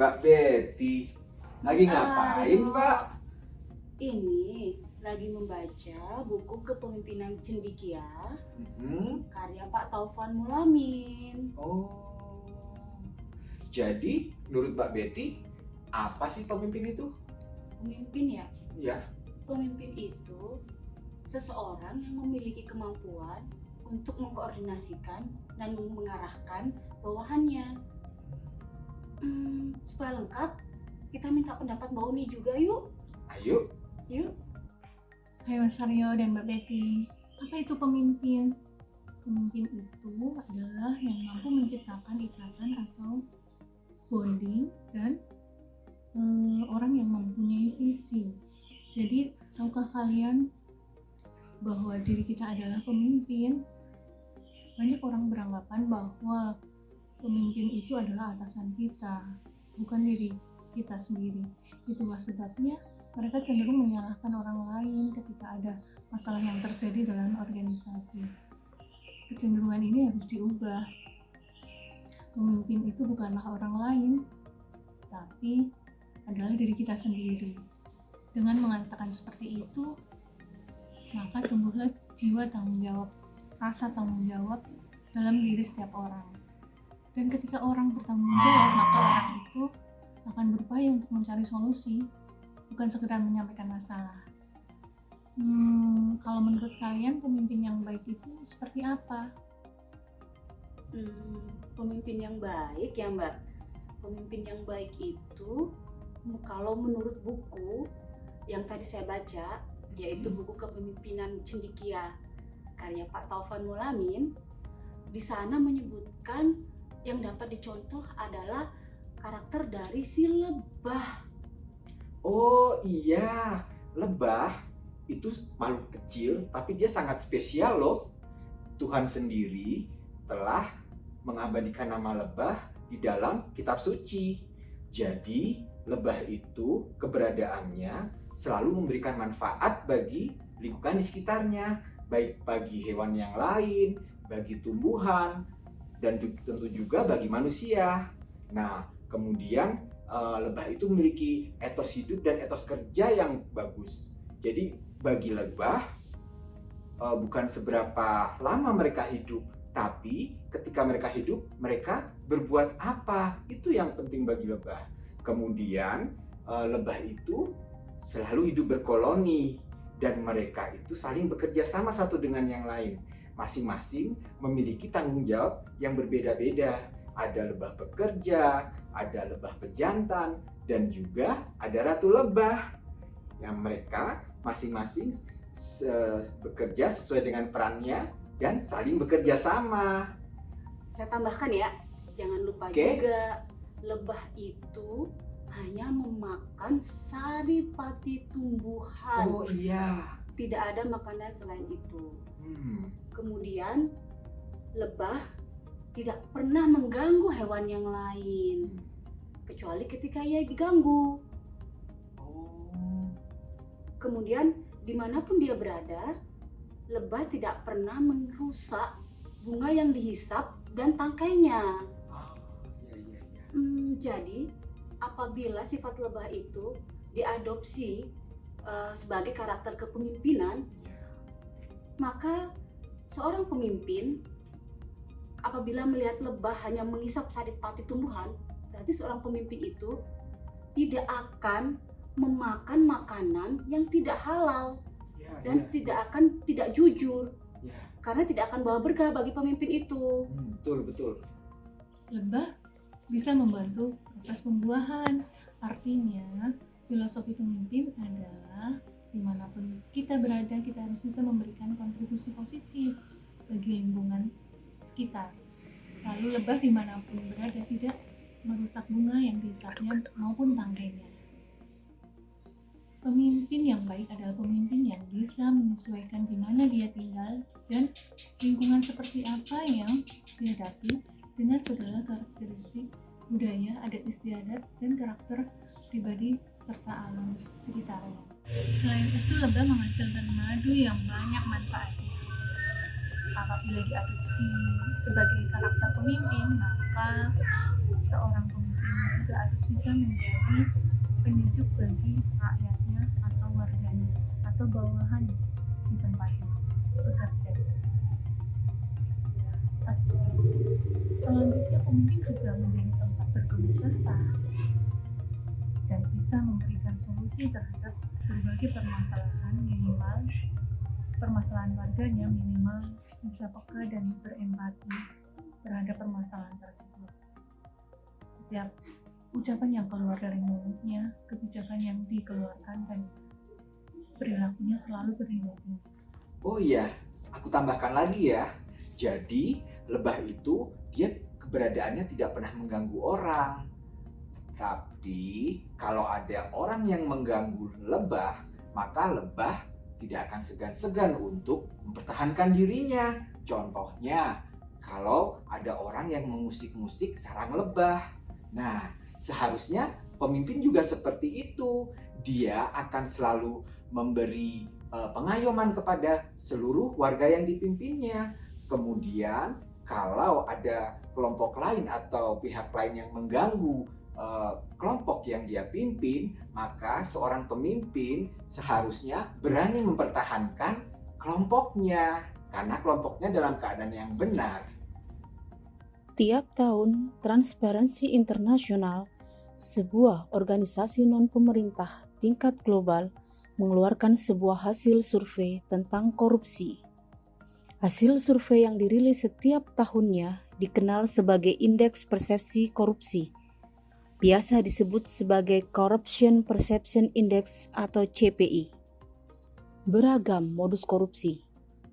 Mbak Betty, lagi Mas ngapain, Aryo, Mbak? ini lagi membaca buku Kepemimpinan Cendekia karya Pak Taufan Mulamin. Oh, jadi menurut Mbak Betty, apa sih pemimpin itu? Pemimpin ya, Ya, pemimpin itu seseorang yang memiliki kemampuan untuk mengkoordinasikan dan mengarahkan bawahannya. Supaya lengkap, kita minta pendapat Mbak Uni juga yuk. ayo. Yuk. Hai Mas Aryo dan Mbak Betty, apa itu pemimpin? Pemimpin itu adalah yang mampu menciptakan ikatan atau bonding dan orang yang mempunyai visi. Jadi, tahukah kalian bahwa diri kita adalah pemimpin? Banyak orang beranggapan bahwa pemimpin itu adalah atasan kita, bukan diri kita sendiri. Itulah sebabnya mereka cenderung menyalahkan orang lain ketika ada masalah yang terjadi dalam organisasi. Kecenderungan ini harus diubah. Pemimpin itu bukanlah orang lain, tapi adalah diri kita sendiri. Dengan mengatakan seperti itu, maka tumbuhlah jiwa tanggung jawab, rasa tanggung jawab dalam diri setiap orang. Dan ketika orang bertanggung jawab, maka orang itu akan berupaya untuk mencari solusi, bukan sekedar menyampaikan masalah. Kalau menurut kalian pemimpin yang baik itu seperti apa? Pemimpin yang baik ya Mbak. Pemimpin yang baik itu kalau menurut buku yang tadi saya baca, yaitu buku Kepemimpinan Cendekia karya Pak Taufan Mulamin, di sana menyebutkan yang dapat dicontoh adalah karakter dari si lebah. Oh iya, lebah itu makhluk kecil, tapi dia sangat spesial loh. Tuhan sendiri telah mengabadikan nama lebah di dalam kitab suci. Jadi, lebah itu keberadaannya selalu memberikan manfaat bagi lingkungan di sekitarnya, baik bagi hewan yang lain, bagi tumbuhan, dan tentu juga bagi manusia. Nah, kemudian lebah itu memiliki etos hidup dan etos kerja yang bagus. Jadi bagi lebah bukan seberapa lama mereka hidup, tapi ketika mereka hidup, mereka berbuat apa? Itu yang penting bagi lebah. Kemudian lebah itu selalu hidup berkoloni dan mereka itu saling bekerja sama satu dengan yang lain. Masing-masing memiliki tanggung jawab yang berbeda-beda. Ada lebah pekerja, ada lebah pejantan, dan juga ada ratu lebah. Yang mereka masing-masing bekerja sesuai dengan perannya dan saling bekerja sama. Saya tambahkan ya, jangan lupa juga lebah itu hanya memakan saripati tumbuhan. Oh iya. Tidak ada makanan selain itu. Kemudian lebah tidak pernah mengganggu hewan yang lain, kecuali ketika ia diganggu. Kemudian dimanapun dia berada, lebah tidak pernah merusak bunga yang dihisap dan tangkainya. Jadi apabila sifat lebah itu diadopsi sebagai karakter kepemimpinan, maka seorang pemimpin apabila melihat lebah hanya mengisap saripati tumbuhan, berarti seorang pemimpin itu tidak akan memakan makanan yang tidak halal dan tidak jujur, karena tidak akan bawa berkah bagi pemimpin itu. Betul. Lebah bisa membantu proses pembuahan. Artinya, filosofi pemimpin adalah dimanapun kita berada, kita harus bisa memberikan kontribusi positif bagi lingkungan sekitar. Lalu lebah dimanapun berada tidak merusak bunga yang dihisapnya maupun tangkainya. Pemimpin yang baik adalah pemimpin yang bisa menyesuaikan di mana dia tinggal dan lingkungan seperti apa yang dihadapi dengan segala karakteristik budaya, adat istiadat, dan karakter pribadi serta alam sekitarnya. Selain itu, lebah menghasilkan madu yang banyak manfaatnya. apabila diadopsi sebagai karakter pemimpin, maka seorang pemimpin juga harus bisa menjadi penyejuk bagi rakyatnya atau warganya atau bawahan di tempatnya bekerja. Selanjutnya, pemimpin juga menjadi tempat berkeluh kesah dan bisa memberikan solusi terhadap berbagai permasalahan, minimal permasalahan warganya, minimal bisa peka dan berempati terhadap permasalahan tersebut. Setiap ucapan yang keluar dari mulutnya, kebijakan yang dikeluarkan, dan perilakunya selalu bernilai tinggi. Oh iya, aku tambahkan lagi ya. Jadi lebah itu dia keberadaannya tidak pernah mengganggu orang. Tapi kalau ada orang yang mengganggu lebah, maka lebah tidak akan segan-segan untuk mempertahankan dirinya. Contohnya, kalau ada orang yang mengusik-musik sarang lebah. Nah, seharusnya pemimpin juga seperti itu. Dia akan selalu memberi pengayoman kepada seluruh warga yang dipimpinnya. Kemudian, kalau ada kelompok lain atau pihak lain yang mengganggu kelompok yang dia pimpin, maka seorang pemimpin seharusnya berani mempertahankan kelompoknya karena kelompoknya dalam keadaan yang benar. Tiap tahun, Transparency International, sebuah organisasi non-pemerintah tingkat global, mengeluarkan sebuah hasil survei tentang korupsi. Hasil survei yang dirilis setiap tahunnya dikenal sebagai Indeks Persepsi Korupsi, biasa disebut sebagai Corruption Perception Index atau CPI. Beragam modus korupsi,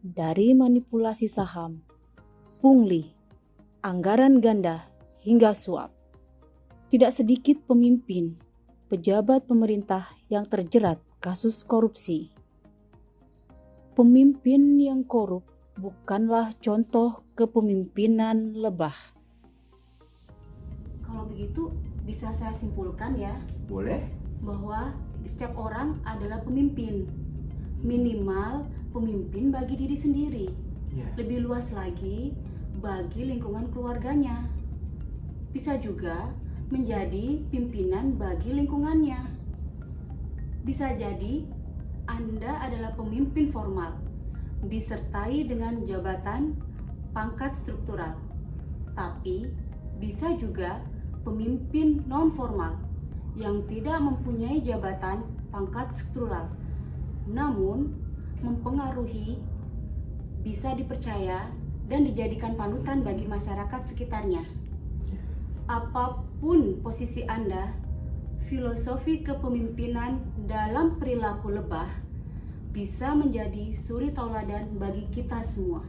dari manipulasi saham, pungli, anggaran ganda, hingga suap. Tidak sedikit pemimpin, pejabat pemerintah yang terjerat kasus korupsi. Pemimpin yang korup bukanlah contoh kepemimpinan lebah. Kalau begitu, bisa saya simpulkan ya, Boleh? bahwa setiap orang adalah pemimpin. Minimal pemimpin bagi diri sendiri. Ya. Lebih luas lagi bagi lingkungan keluarganya. Bisa juga menjadi pimpinan bagi lingkungannya. Bisa jadi Anda adalah pemimpin formal, disertai dengan jabatan pangkat struktural. Tapi bisa juga pemimpin non-formal yang tidak mempunyai jabatan pangkat struktural, namun mempengaruhi, bisa dipercaya dan dijadikan panutan bagi masyarakat sekitarnya. Apapun posisi Anda, filosofi kepemimpinan dalam perilaku lebah bisa menjadi suri tauladan bagi kita semua.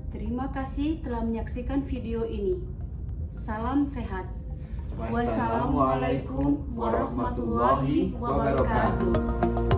Terima kasih telah menyaksikan video ini. Salam sehat. Wassalamualaikum warahmatullahi wabarakatuh.